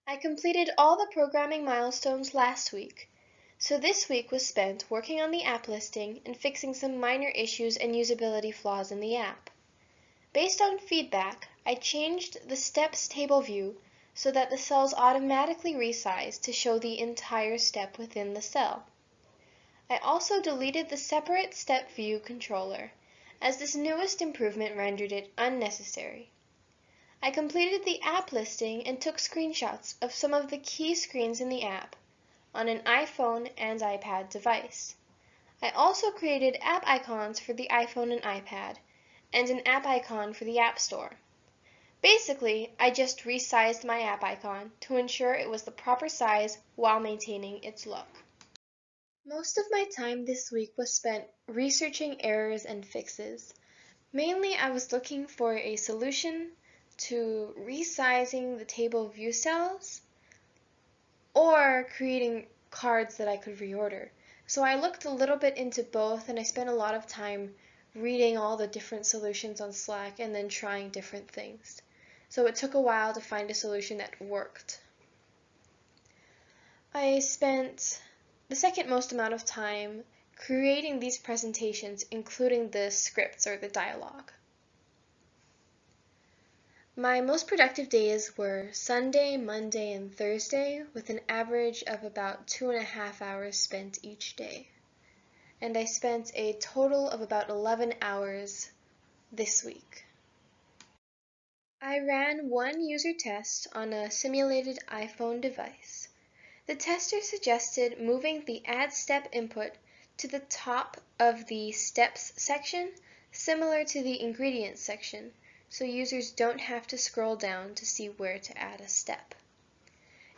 I completed all the programming milestones last week, so this week was spent working on the app listing and fixing some minor issues and usability flaws in the app. Based on feedback, I changed the steps table view so that the cells automatically resize to show the entire step within the cell. I also deleted the separate step view controller, as this newest improvement rendered it unnecessary. I completed the app listing and took screenshots of some of the key screens in the app on an iPhone and iPad device. I also created app icons for the iPhone and iPad, and an app icon for the App Store. Basically, I just resized my app icon to ensure it was the proper size while maintaining its look. Most of my time this week was spent researching errors and fixes. Mainly, I was looking for a solution to resizing the table view cells or creating cards that I could reorder. So I looked a little bit into both, and I spent a lot of time reading all the different solutions on Slack and then trying different things. So it took a while to find a solution that worked. I spent the second most amount of time creating these presentations, including the scripts or the dialogue. My most productive days were Sunday, Monday, and Thursday, with an average of about 2.5 hours spent each day. And I spent a total of about 11 hours this week. I ran one user test on a simulated iPhone device. The tester suggested moving the Add Step input to the top of the Steps section, similar to the Ingredients section, so users don't have to scroll down to see where to add a step.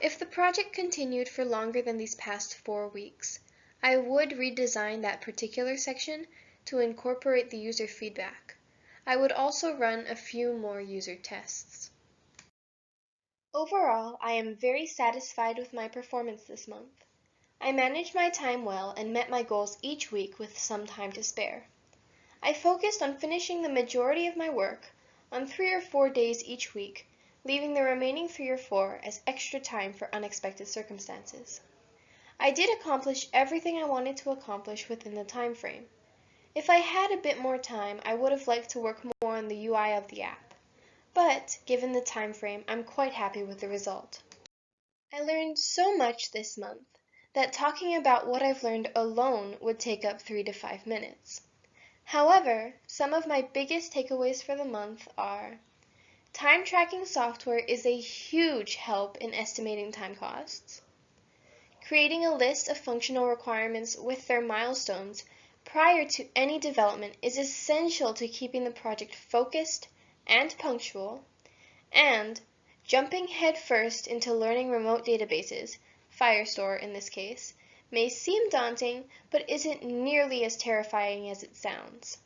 If the project continued for longer than these past 4 weeks, I would redesign that particular section to incorporate the user feedback. I would also run a few more user tests. Overall, I am very satisfied with my performance this month. I managed my time well and met my goals each week with some time to spare. I focused on finishing the majority of my work on 3 or 4 days each week, leaving the remaining 3 or 4 as extra time for unexpected circumstances. I did accomplish everything I wanted to accomplish within the time frame. If I had a bit more time, I would have liked to work more on the UI of the app. But, given the time frame, I'm quite happy with the result. I learned so much this month that talking about what I've learned alone would take up 3 to 5 minutes. However, some of my biggest takeaways for the month are: time tracking software is a huge help in estimating time costs. Creating a list of functional requirements with their milestones prior to any development is essential to keeping the project focused and punctual. And jumping headfirst into learning remote databases, Firestore in this case, may seem daunting, but isn't nearly as terrifying as it sounds.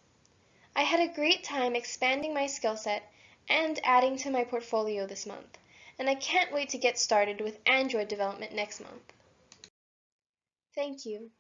I had a great time expanding my skill set and adding to my portfolio this month, and I can't wait to get started with Android development next month. Thank you.